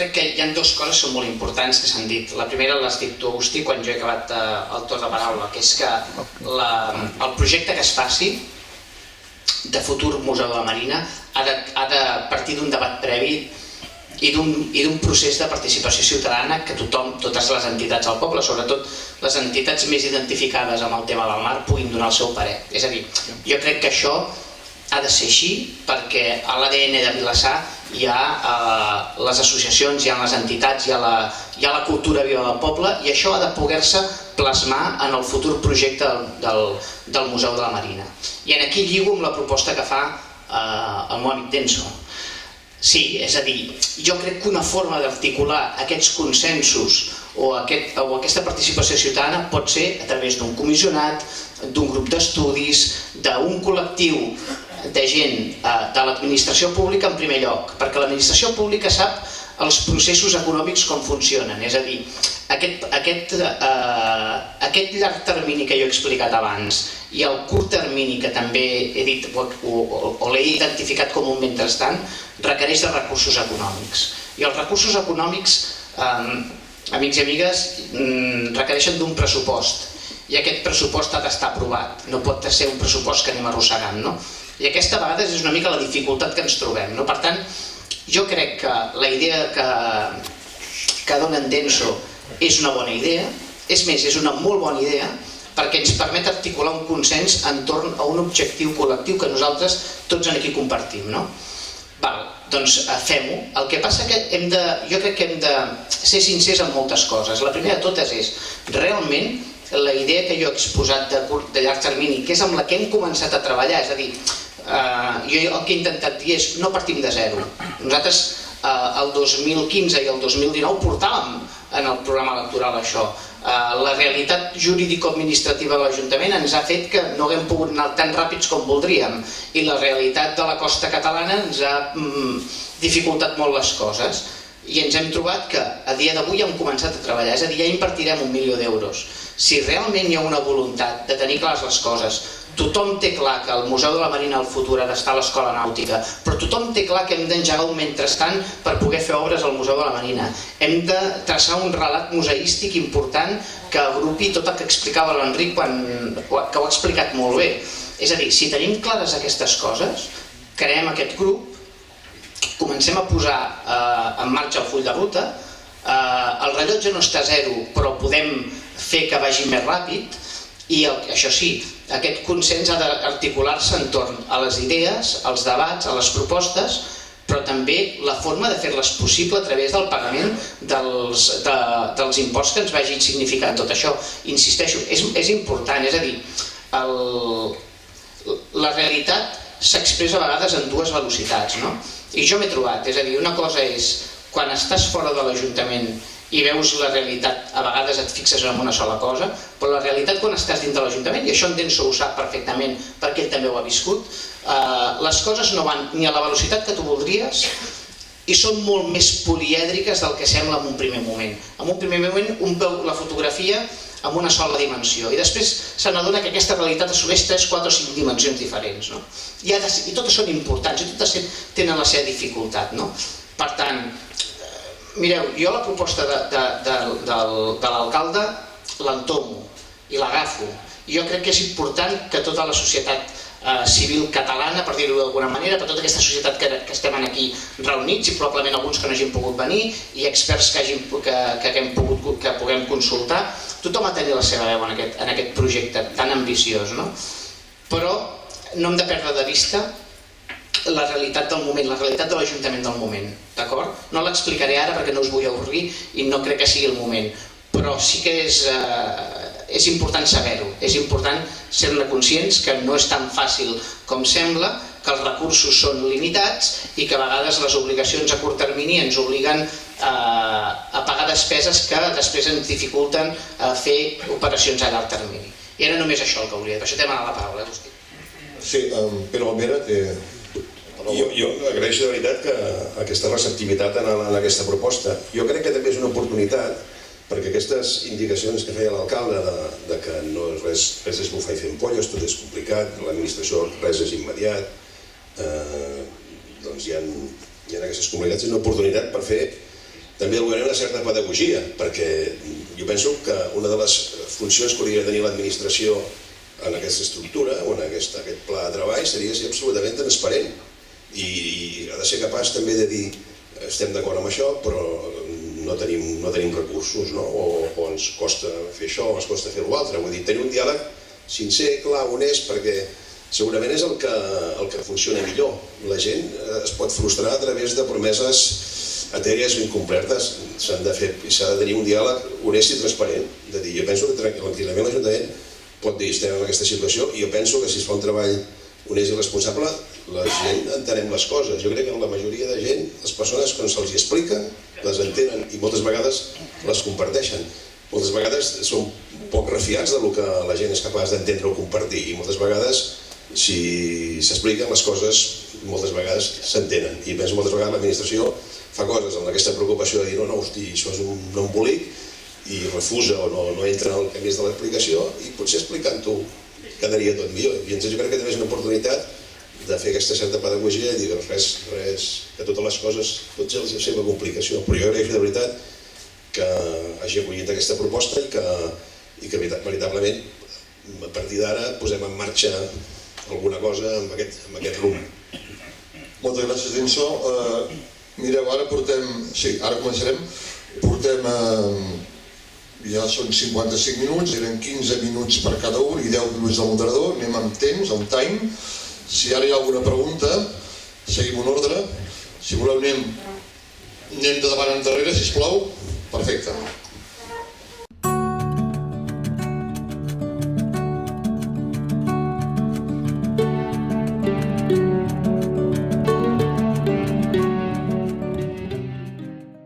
crec que hi ha dues coses que són molt importants que s'han dit. La primera l'has dit tu, Agustí, quan jo he acabat el torn de paraula, que és que el projecte que es faci de futur Museu de la Marina ha de partir d'un debat previ i d'un procés de participació ciutadana que tothom, totes les entitats del poble, sobretot les entitats més identificades amb el tema del mar, puguin donar el seu parer. És a dir, jo crec que això ha de ser així perquè a l'ADN de Vilassar hi ha les associacions, hi ha les entitats, hi ha la cultura viva del poble i això ha de poder-se plasmar en el futur projecte del Museu de la Marina. I aquí lligo amb la proposta que fa el meu amic Denso. Sí, és a dir, jo crec que una forma d'articular aquests consensos o aquesta participació ciutadana pot ser a través d'un comissionat, d'un grup d'estudis, d'un col·lectiu de gent de l'administració pública en primer lloc, perquè l'administració pública sap els processos econòmics com funcionen, és a dir, aquest llarg termini que jo he explicat abans i el curt termini que també he dit o l'he identificat com un mentrestant requereix de recursos econòmics i els recursos econòmics, amics i amigues, requereixen d'un pressupost i aquest pressupost ha d'estar aprovat, no pot ser un pressupost que anem arrossegant, no? I aquesta a vegades és una mica la dificultat que ens trobem, no? Per tant, jo crec que la idea que dona en Denso és una bona idea, és més, és una molt bona idea perquè ens permet articular un consens entorn a un objectiu col·lectiu que nosaltres tots aquí compartim, no? Val, doncs fem-ho. El que passa que jo crec que hem de ser sincers en moltes coses. La primera de totes és, realment, la idea que jo he exposat de llarg termini, que és amb la que hem començat a treballar, és a dir, jo el que he intentat dir és no partim de zero. Nosaltres el 2015 i el 2019 portàvem en el programa electoral això. La realitat jurídico-administrativa de l'Ajuntament ens ha fet que no haguem pogut anar tan ràpids com voldríem i la realitat de la costa catalana ens ha dificultat molt les coses i ens hem trobat que a dia d'avui hem començat a treballar, és a dir, ja invertirem 1 milió d'euros. Si realment hi ha una voluntat de tenir clares les coses, tothom té clar que el Museu de la Marina al futur ha d'estar a l'Escola Nàutica, però tothom té clar que hem d'engegar un mentrestant per poder fer obres al Museu de la Marina. Hem de traçar un relat museístic important que agrupi tot el que explicava l'Enric, que ho ha explicat molt bé. És a dir, si tenim clares aquestes coses, creem aquest grup, comencem a posar en marxa el full de ruta, el rellotge no està a zero, però podem fer que vagi més ràpid i això sí, aquest consens ha d'articular-se entorn a les idees, als debats, a les propostes, però també la forma de fer-les possible a través del pagament dels imposts que ens vagin significant tot això. Insisteixo, és important, és a dir, la realitat s'expressa a vegades en dues velocitats, no? I jo m'he trobat, és a dir, una cosa és quan estàs fora de l'Ajuntament i veus la realitat, a vegades et fixes en una sola cosa, però la realitat quan estàs dins de l'Ajuntament, i això en Denso ho sap perfectament perquè ell també ho ha viscut, les coses no van ni a la velocitat que tu voldries i són molt més polièdriques del que sembla en un primer moment. En un primer moment un veu la fotografia amb una sola dimensió i després se n'adona que aquesta realitat assoleix 3, 4 o 5 dimensions diferents. I totes són importants i totes tenen la seva dificultat. Per tant, mireu, jo la proposta de l'alcalde l'entomo i l'agafo. Jo crec que és important que tota la societat civil catalana, per dir-ho d'alguna manera, per tota aquesta societat que estem aquí reunits i probablement alguns que no hagin pogut venir i experts que puguem consultar, tothom ha de tenir la seva veu en aquest projecte tan ambiciós. Però no hem de perdre de vista la realitat del moment, la realitat de l'Ajuntament del moment, d'acord? No l'explicaré ara perquè no us vull avorrir i no crec que sigui el moment, però sí que és important saber-ho, és important ser-ne conscients que no és tan fàcil com sembla, que els recursos són limitats i que a vegades les obligacions a curt termini ens obliguen a pagar despeses que després ens dificulten fer operacions a llarg termini. I era només això el que volia dir, per això t'he demanat la paraula, Agustí. Sí, Pere Almera té... Jo agraeixo de veritat aquesta receptivitat en aquesta proposta. Jo crec que també és una oportunitat perquè aquestes indicacions que feia l'alcalde de que no res és bufar i fer ampolles, tot és complicat, l'administració res és immediat, doncs hi ha aquestes comunitats, és una oportunitat per fer també el govern una certa pedagogia, perquè jo penso que una de les funcions que hauria de tenir l'administració en aquesta estructura o en aquest pla de treball seria ser absolutament transparent i ha de ser capaç també de dir estem d'acord amb això però no tenim recursos, no? O ens costa fer això o ens costa fer l'altre. Vull dir, tenir un diàleg sincer, clar, honest, perquè segurament és el que funciona millor. La gent es pot frustrar a través de promeses etèries o incomplertes. S'ha de tenir un diàleg honest i transparent. De dir, jo penso que tranquil·lament l'Ajuntament pot dir estem en aquesta situació i jo penso que si es fa un treball honest i responsable la gent entenem les coses. Jo crec que la majoria de gent, les persones quan se'ls explica, les entenen i moltes vegades les comparteixen. Moltes vegades són poc refiats del que la gent és capaç d'entendre o compartir i moltes vegades si s'expliquen les coses moltes vegades s'entenen i penso moltes vegades l'administració fa coses amb aquesta preocupació de dir no, hosti, això és un embolic i refusa o no entra en el camí de l'explicació i potser explicant-ho quedaria tot millor. I jo crec que també és una oportunitat de fer aquesta certa pedagogia i dir que totes les coses, tots els la seva complicació. Però jo agraeixo de veritat que hagi acollit aquesta proposta i que veritablement a partir d'ara posem en marxa alguna cosa amb aquest rumb. Moltes gràcies, Dinso. Mireu, ara portem... Sí, ara començarem. Portem... Ja són 55 minuts, eren 15 minuts per cada un i 10 minuts del moderador. Anem amb temps, amb time. Si ara hi ha alguna pregunta, seguim un ordre. Si voleu anem de davant endarrere, sisplau. Perfecte.